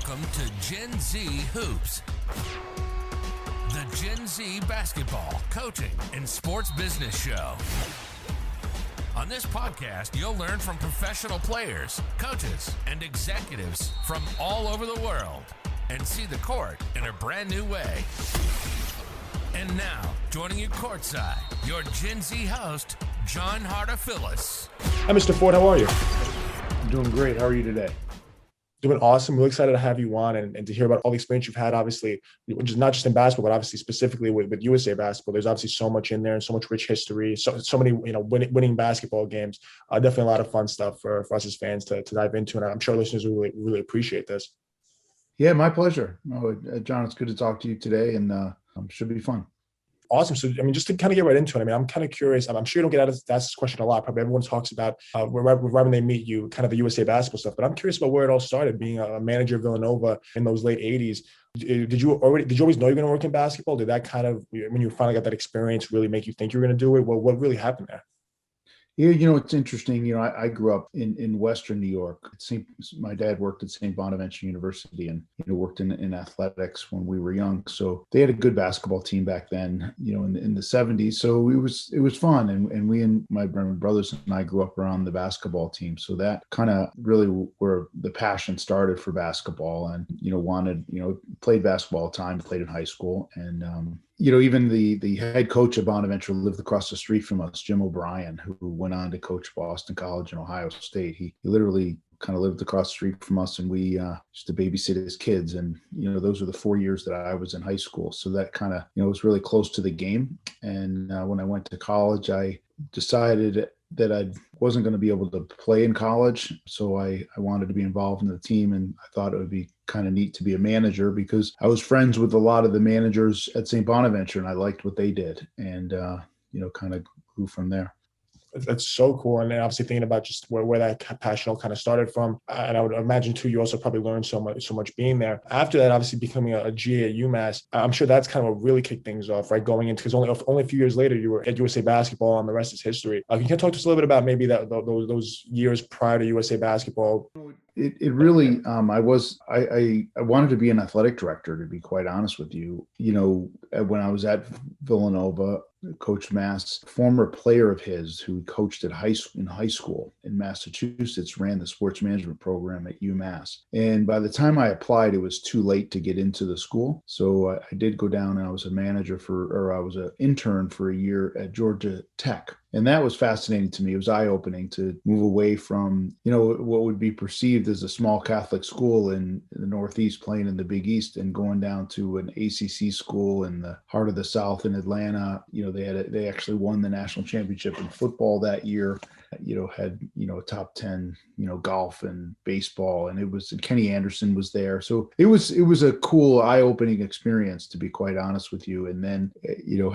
Welcome to Gen Z Hoops, the Gen Z basketball, coaching, and sports business show. On this podcast, you'll learn from professional players, coaches, and executives from all over the world and see the court in a brand new way. And now, joining you courtside, your Gen Z host, John Hartofilis. Hi, Mr. Ford. How are you? I'm doing great. How are you today? Doing awesome. We're excited to have you on and to hear about all the experience you've had, obviously, which is not just in basketball, but obviously specifically with USA basketball. There's obviously so much in there and so much rich history, so many winning basketball games. Definitely a lot of fun stuff for us as fans to dive into, and I'm sure listeners will really appreciate this. Yeah, my pleasure. John, it's good to talk to you today, and should be fun. Awesome. So, just to kind of get right into it, I'm kind of curious. I'm sure you don't get asked this question a lot. Probably everyone talks about right when they meet you, kind of the USA basketball stuff. But I'm curious about where it all started, being a manager of Villanova in those late 80s. Did you always know you were going to work in basketball? Did that kind of, when you finally got that experience, really make you think you were going to do it? Well, what really happened there? Yeah, it's interesting. I grew up in Western New York. My dad worked at St. Bonaventure University and worked in athletics when we were young. So they had a good basketball team back then, in the 70s. So it was fun. And we and my brothers and I grew up around the basketball team. So that kind of really where the passion started for basketball, and played basketball all the time, played in high school, and even the head coach of Bonaventure lived across the street from us, Jim O'Brien, who went on to coach Boston College and Ohio State. He literally kind of lived across the street from us, and we used to babysit his kids. And, those were the 4 years that I was in high school. So that kind of, was really close to the game. And when I went to college, I decided that I wasn't going to be able to play in college. So I wanted to be involved in the team, and I thought it would be kind of neat to be a manager because I was friends with a lot of the managers at St. Bonaventure, and I liked what they did, and, kind of grew from there. That's so cool. And then obviously thinking about just where that passion all kind of started from. And I would imagine too, you also probably learned so much being there. After that, obviously becoming a GA at UMass, I'm sure that's kind of what really kicked things off, right? Going into, because only a few years later you were at USA basketball, and the rest is history. Can you talk to us a little bit about maybe those years prior to USA basketball? It really, I wanted to be an athletic director, to be quite honest with you. When I was at Villanova, Coach Mass, former player of his who coached at in high school in Massachusetts, ran the sports management program at UMass. And by the time I applied, it was too late to get into the school. So I did go down, and I was I was an intern for a year at Georgia Tech. And that was fascinating to me. It was eye-opening to move away from, what would be perceived as a small Catholic school in the Northeast playing in the Big East, and going down to an ACC school in the heart of the South in Atlanta. They actually won the national championship in football that year. Had top 10 golf and baseball, and Kenny Anderson was there. So it was a cool, eye-opening experience, to be quite honest with you. And then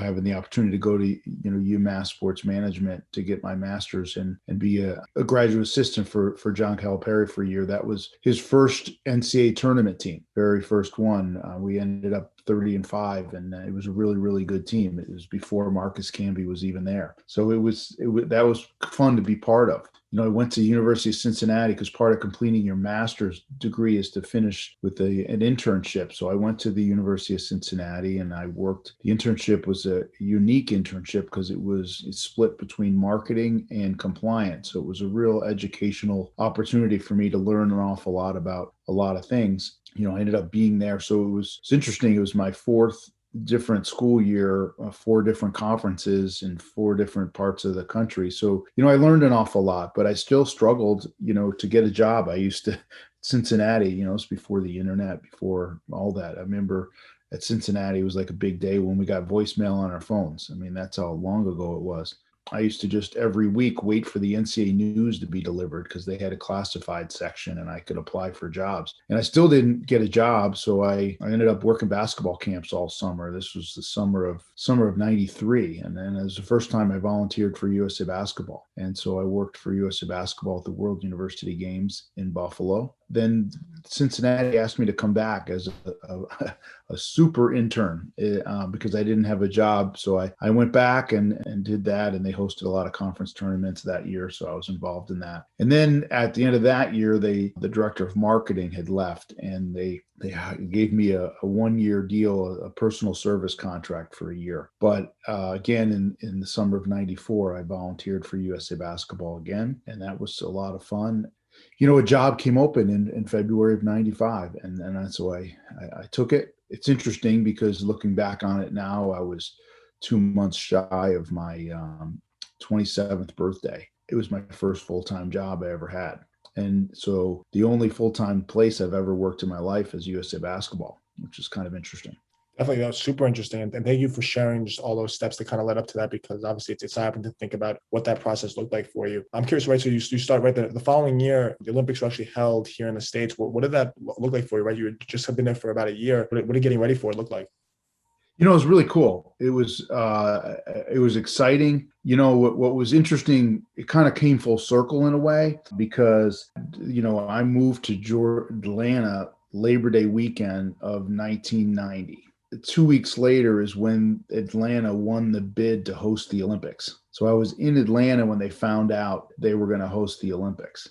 having the opportunity to go to UMass sports management to get my master's and be a graduate assistant for John Calipari for a year. That was his first NCAA tournament team, very first one. We ended up 30-5, and it was a really, really good team. It was before Marcus Camby was even there. So that was fun to be part of. I went to the University of Cincinnati because part of completing your master's degree is to finish with an internship. So I went to the University of Cincinnati, and I worked. The internship was a unique internship because it's split between marketing and compliance. So it was a real educational opportunity for me to learn an awful lot about a lot of things. I ended up being there. So it's interesting. It was my fourth different school year, 4 different conferences in 4 different parts of the country. So, I learned an awful lot, but I still struggled, to get a job. I used to, Cincinnati, it was before the internet, before all that. I remember at Cincinnati, it was like a big day when we got voicemail on our phones. That's how long ago it was. I used to just every week wait for the NCAA news to be delivered because they had a classified section and I could apply for jobs. And I still didn't get a job, so I ended up working basketball camps all summer. This was the summer of '93, and then it was the first time I volunteered for USA Basketball. And so I worked for USA Basketball at the World University Games in Buffalo. then Cincinnati asked me to come back as a super intern because I didn't have a job. So I went back and did that, and they hosted a lot of conference tournaments that year. So I was involved in that. And then at the end of that year, the director of marketing had left, and they gave me a 1-year deal, a personal service contract for a year. But again, in the summer of '94, I volunteered for USA Basketball again, and that was a lot of fun. A job came open in February of '95, and that's why I took it. It's interesting because looking back on it now, I was 2 months shy of my 27th birthday. It was my first full-time job I ever had. And so the only full-time place I've ever worked in my life is USA Basketball, which is kind of interesting. Definitely, that's super interesting. And thank you for sharing just all those steps that kind of led up to that, because obviously it's happened to think about what that process looked like for you. I'm curious, right? So you start right there. The following year, the Olympics were actually held here in the States. What did that look like for you, right? You just have been there for about a year. What did getting ready for it look like? It was really cool. It was exciting. What was interesting, it kind of came full circle in a way because, I moved to Atlanta Labor Day weekend of 1990. 2 weeks later is when Atlanta won the bid to host the Olympics. So I was in Atlanta when they found out they were going to host the Olympics.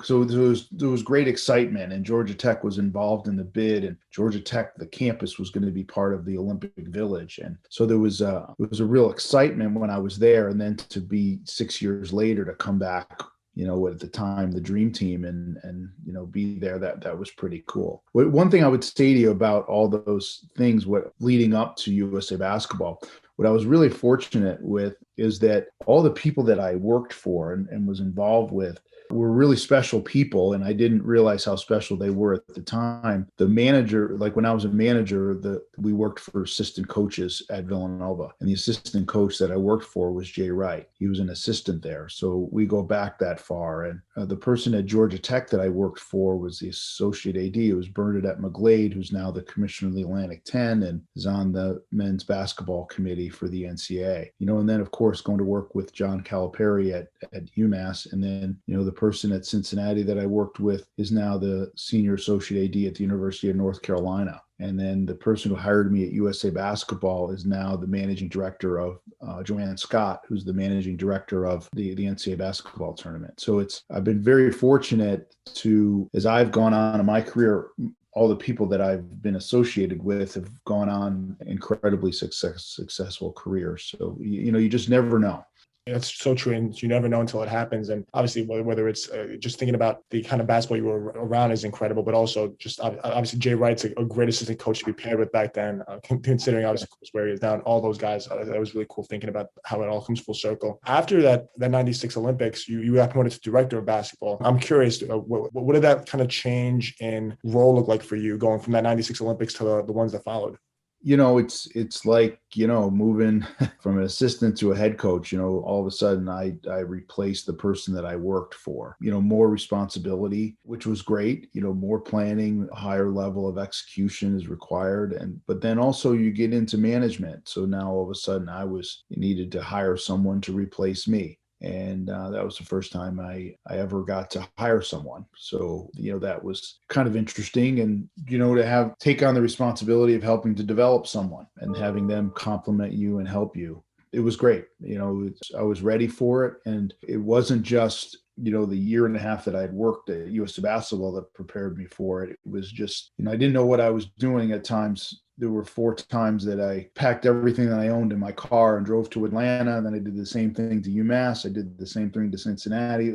So there was great excitement, and Georgia Tech was involved in the bid, and Georgia Tech, the campus, was going to be part of the Olympic Village. And so there was a real excitement when I was there, and then to be 6 years later to come back, at the time, the dream team and be there, that was pretty cool. One thing I would say to you about all those things, leading up to USA Basketball, what I was really fortunate with is that all the people that I worked for and was involved with were really special people, and I didn't realize how special they were at the time. The manager, like when I was a manager, we worked for assistant coaches at Villanova, and the assistant coach that I worked for was Jay Wright. He was an assistant there, so we go back that far. And the person at Georgia Tech that I worked for was the associate AD. It was Bernadette McGlade, who's now the commissioner of the Atlantic 10 and is on the men's basketball committee for the NCAA. And then of course going to work with John Calipari at UMass, and then the person at Cincinnati that I worked with is now the senior associate AD at the University of North Carolina. And then the person who hired me at USA Basketball is now the managing director of Joanne Scott, who's the managing director of the NCAA basketball tournament. So I've been very fortunate to, as I've gone on in my career, all the people that I've been associated with have gone on incredibly successful careers. So, you just never know. That's so true, and you never know until it happens. And obviously, whether it's just thinking about the kind of basketball you were around is incredible, but also just obviously Jay Wright's a great assistant coach to be paired with back then, considering obviously where he is now and all those guys. That was really cool thinking about how it all comes full circle. After that '96 Olympics, you got promoted to director of basketball. I'm curious, what did that kind of change in role look like for you, going from that '96 Olympics to the ones that followed? It's like, moving from an assistant to a head coach, all of a sudden I replaced the person that I worked for, more responsibility, which was great, more planning, a higher level of execution is required. But then also you get into management. So now all of a sudden I needed to hire someone to replace me. And that was the first time I ever got to hire someone. So, that was kind of interesting. And, to take on the responsibility of helping to develop someone and having them compliment you and help you. It was great. I was ready for it. And it wasn't just, the year and a half that I had worked at USA Basketball that prepared me for it. It was just, I didn't know what I was doing at times. There were 4 times that I packed everything that I owned in my car and drove to Atlanta. And then I did the same thing to UMass. I did the same thing to Cincinnati.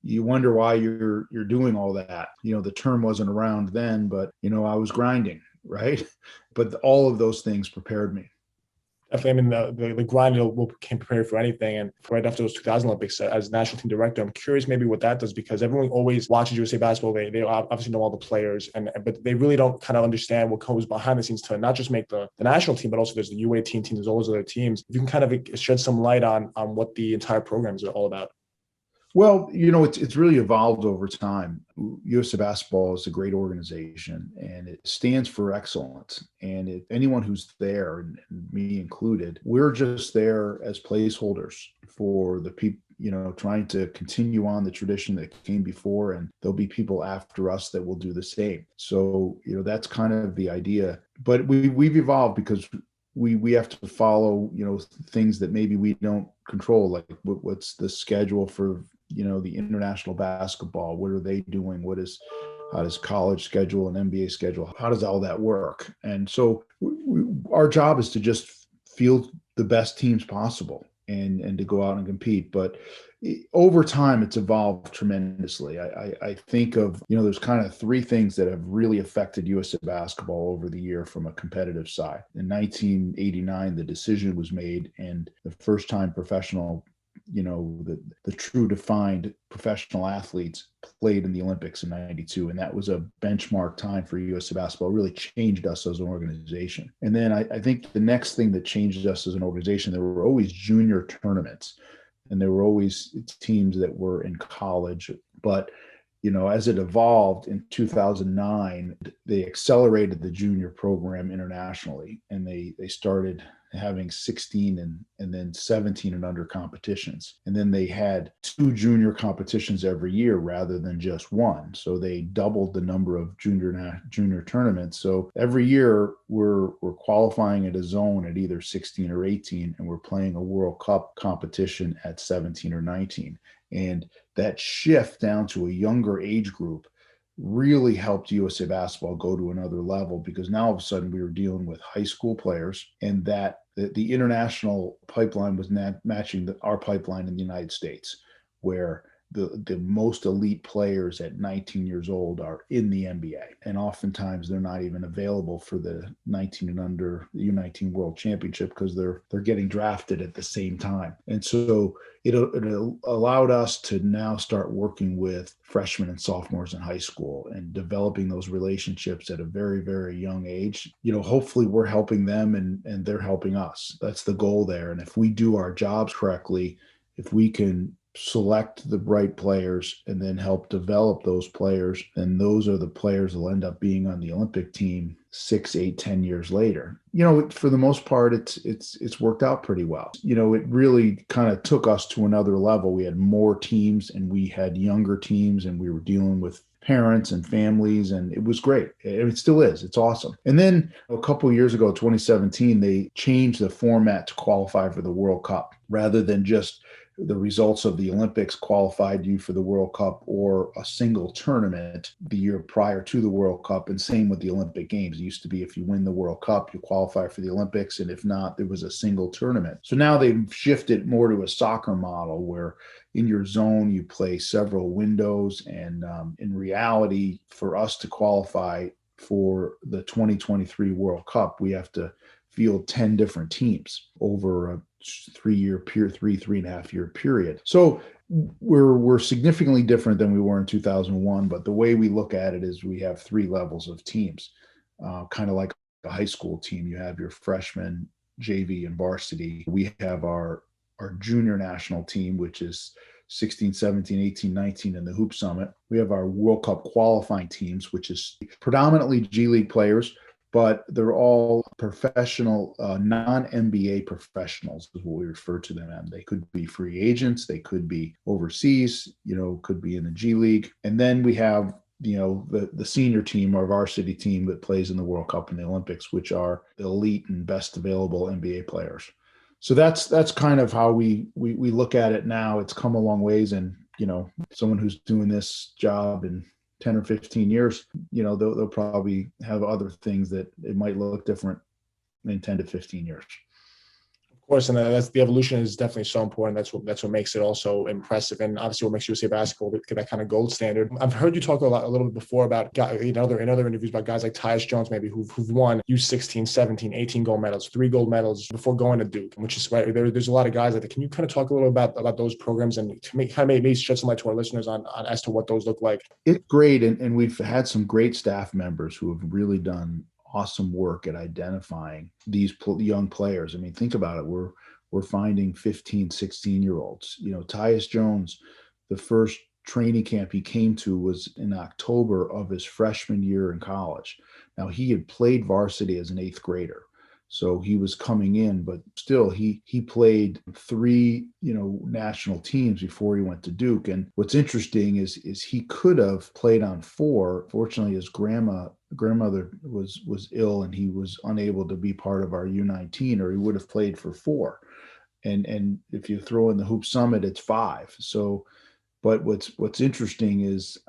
You wonder why you're doing all that. The term wasn't around then, but, I was grinding, right? But all of those things prepared me. Definitely, I mean, the grind can prepare for anything. And right after those 2000 Olympics, as national team director, I'm curious maybe what that does, because everyone always watches USA Basketball. They obviously know all the players, but they really don't kind of understand what goes behind the scenes to not just make the national team, but also there's the U18 team, there's all those other teams. If you can kind of shed some light on what the entire program is all about. Well, it's really evolved over time. USA Basketball is a great organization, and it stands for excellence. And anyone who's there, and me included, we're just there as placeholders for the people, trying to continue on the tradition that came before, and there'll be people after us that will do the same. So, that's kind of the idea. But we've evolved because we have to follow, things that maybe we don't control, like what's the schedule for the international basketball. What are they doing? How does college schedule and NBA schedule? How does all that work? And so our job is to just field the best teams possible and to go out and compete. But over time, it's evolved tremendously. I think of, there's kind of three things that have really affected USA Basketball over the year from a competitive side. In 1989, the decision was made, and the first time professional, the true defined professional athletes played in the Olympics in 92. And that was a benchmark time for USA Basketball. It really changed us as an organization. And then I think the next thing that changed us as an organization, there were always junior tournaments, and there were always teams that were in college. But as it evolved in 2009, they accelerated the junior program internationally, and they started having 16 and then 17 and under competitions. And then they had 2 junior competitions every year rather than just one. So they doubled the number of junior tournaments. So every year we're qualifying at a zone at either 16 or 18, and we're playing a World Cup competition at 17 or 19. And that shift down to a younger age group really helped USA Basketball go to another level, because now all of a sudden we were dealing with high school players, and that the international pipeline was matching our pipeline in the United States, where the most elite players at 19 years old are in the NBA. And oftentimes they're not even available for the 19 and under U19 World Championship because they're getting drafted at the same time. And so it allowed us to now start working with freshmen and sophomores in high school and developing those relationships at a very, very young age. Hopefully we're helping them and they're helping us. That's the goal there. And if we do our jobs correctly, if we can select the right players and then help develop those players, and those are the players that will end up being on the Olympic team 6, 8, 10 years later. For the most part, it's worked out pretty well. It really kind of took us to another level. We had more teams, and we had younger teams, and we were dealing with parents and families, and it was great. It still is. It's awesome. And then a couple of years ago, 2017, they changed the format to qualify for the World Cup, rather than just the results of the Olympics qualified you for the World Cup or a single tournament the year prior to the World Cup. And same with the Olympic Games. It used to be if you win the World Cup, you qualify for the Olympics. And if not, there was a single tournament. So now they've shifted more to a soccer model where in your zone, you play several windows. And in reality, for us to qualify for the 2023 World Cup, we have to field 10 different teams over a 3-year period, 3.5 year period. So we're significantly different than we were in 2001. But the way we look at it is we have 3 levels of teams, kind of like a high school team. You have your freshman, JV, and varsity. We have our junior national team, which is 16, 17, 18, 19 in the Hoop Summit. We have our World Cup qualifying teams, which is predominantly G League players, but they're all professional, non-NBA professionals is what we refer to them as. They could be free agents, they could be overseas, could be in the G League. And then we have, the senior team, our varsity team that plays in the World Cup and the Olympics, which are the elite and best available NBA players. So that's kind of how we look at it now. It's come a long ways, and, someone who's doing this job in 10 or 15 years, they'll probably have other things that it might look different in 10 to 15 years. Of course, and that's the evolution is definitely so important. That's what makes it also impressive, and obviously what makes USA Basketball get that kind of gold standard. I've heard you talk a little bit before about in other interviews about guys like Tyus Jones, maybe who've won U16, 17, 18 gold medals, 3 gold medals before going to Duke, which is right. There's a lot of guys like that. Can you kind of talk a little about those programs and to maybe shed some light to our listeners on as to what those look like? It's great, and we've had some great staff members who have really done awesome work at identifying these young players. I mean, think about it. We're finding 15, 16-year-olds. Tyus Jones the first training camp he came to was in October of his freshman year in college. Now, he had played varsity as an 8th grader. So he was coming in, but still he played 3, national teams before he went to Duke. And what's interesting is he could have played on 4. Fortunately, his grandmother was ill and he was unable to be part of our U19, or he would have played for 4. And if you throw in the Hoop Summit, it's 5. So, but what's interesting is,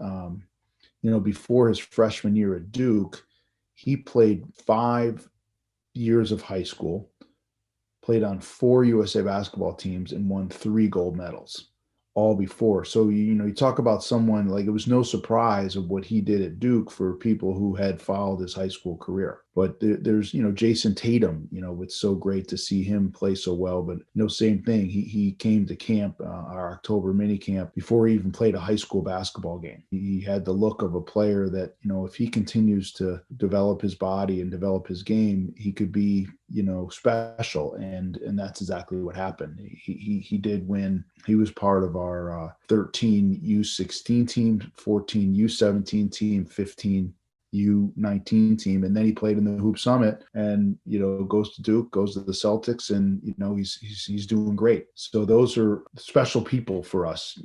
before his freshman year at Duke, he played 5 years of high school, played on 4 USA basketball teams, and won 3 gold medals all before. So, you talk about someone like, it was no surprise of what he did at Duke for people who had followed his high school career. But there's, Jason Tatum, it's so great to see him play so well. But, same thing. He came to camp, our October mini camp, before he even played a high school basketball game. He had the look of a player that, if he continues to develop his body and develop his game, he could be, special. And that's exactly what happened. He did win. He was part of our 13 U16 team, 14 U17 team, 15 U19 team, and then he played in the Hoop Summit, and goes to Duke, goes to the Celtics, and he's doing great. So those are special people for us.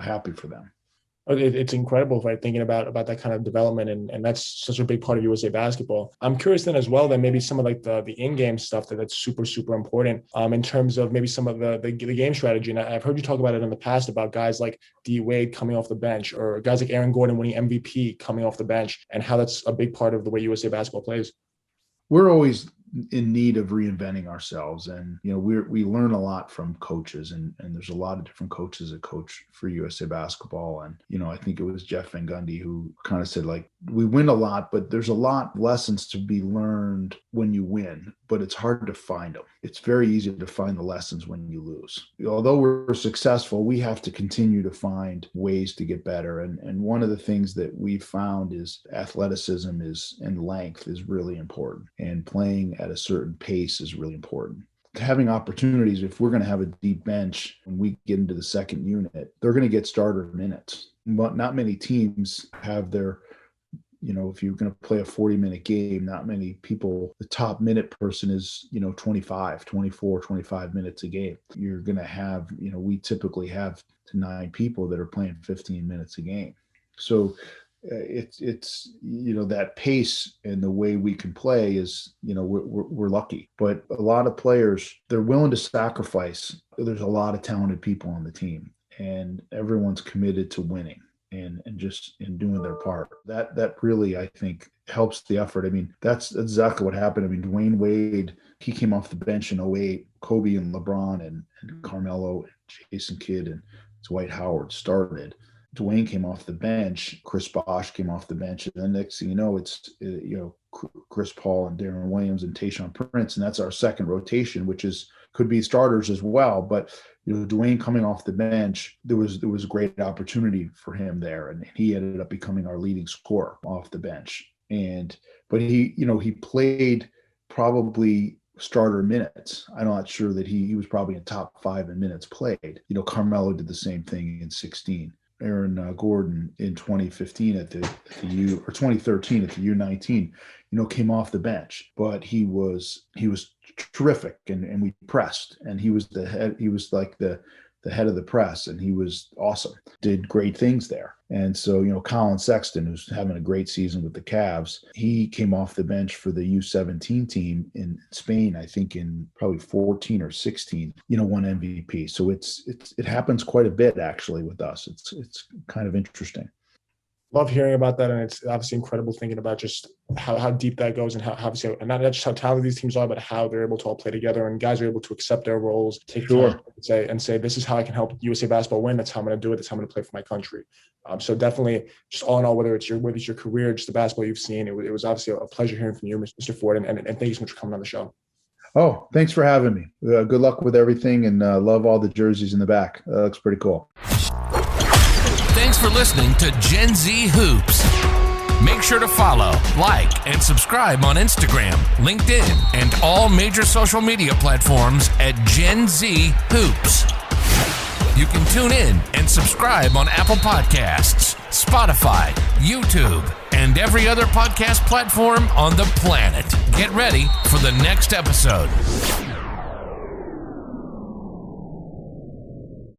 Happy for them. It's incredible, right? Thinking about that kind of development, and that's such a big part of USA basketball. I'm curious then as well that maybe some of like the in-game stuff that's super, super important in terms of maybe some of the game strategy. And I've heard you talk about it in the past about guys like D Wade coming off the bench, or guys like Aaron Gordon winning MVP coming off the bench, and how that's a big part of the way USA basketball plays. We're always in need of reinventing ourselves, and we learn a lot from coaches, and there's a lot of different coaches that coach for USA basketball. And I think it was Jeff Van Gundy who kind of said, like, we win a lot, but there's a lot of lessons to be learned when you win, but it's hard to find them. It's very easy to find the lessons when you lose. Although we're successful, we have to continue to find ways to get better. And one of the things that we've found is athleticism and length is really important, and playing at a certain pace is really important. Having opportunities, if we're going to have a deep bench when we get into the second unit, they're going to get starter minutes. But not many teams have their, if you're going to play a 40-minute game, not many people, the top minute person is, 25, 24, 25 minutes a game. You're going to have, we typically have to 9 people that are playing 15 minutes a game. So it's that pace and the way we can play is, we're lucky. But a lot of players, they're willing to sacrifice. There's a lot of talented people on the team, and everyone's committed to winning and just in doing their part. That really, I think, helps the effort. I mean, that's exactly what happened. I mean, Dwayne Wade, he came off the bench in 2008. Kobe and LeBron and Carmelo and Jason Kidd and Dwight Howard started. Dwayne came off the bench, Chris Bosh came off the bench, and then next thing you know, it's Chris Paul and Darren Williams and Tayshaun Prince, and that's our second rotation, which could be starters as well. But Dwayne coming off the bench, there was a great opportunity for him there, and he ended up becoming our leading scorer off the bench. But he played probably starter minutes. I'm not sure that he was probably in top 5 in minutes played. Carmelo did the same thing in 2016. Aaron Gordon in 2015 at the U, or 2013 at the U19, came off the bench, but he was terrific, and we pressed, and he was the head. He was like the head of the press, and he was awesome. Did great things there. And so, Colin Sexton, who's having a great season with the Cavs, he came off the bench for the U17 team in Spain, I think in probably 14 or 16, won MVP. So it happens quite a bit actually with us. It's kind of interesting. Love hearing about that, and it's obviously incredible thinking about just how deep that goes, and how obviously, and not just how talented these teams are, but how they're able to all play together, and guys are able to accept their roles, take time and say, this is how I can help USA basketball win. That's how I'm going to do it. That's how I'm going to play for my country. So definitely, just all in all, whether it's your career, just the basketball you've seen, it was obviously a pleasure hearing from you, Mr. Ford, and thank you so much for coming on the show. Oh, thanks for having me. Good luck with everything, and love all the jerseys in the back. That looks pretty cool. Thanks for listening to Gen Z Hoops. Make sure to follow, like, and subscribe on Instagram, LinkedIn, and all major social media platforms at Gen Z Hoops. You can tune in and subscribe on Apple Podcasts, Spotify, YouTube, and every other podcast platform on the planet. Get ready for the next episode.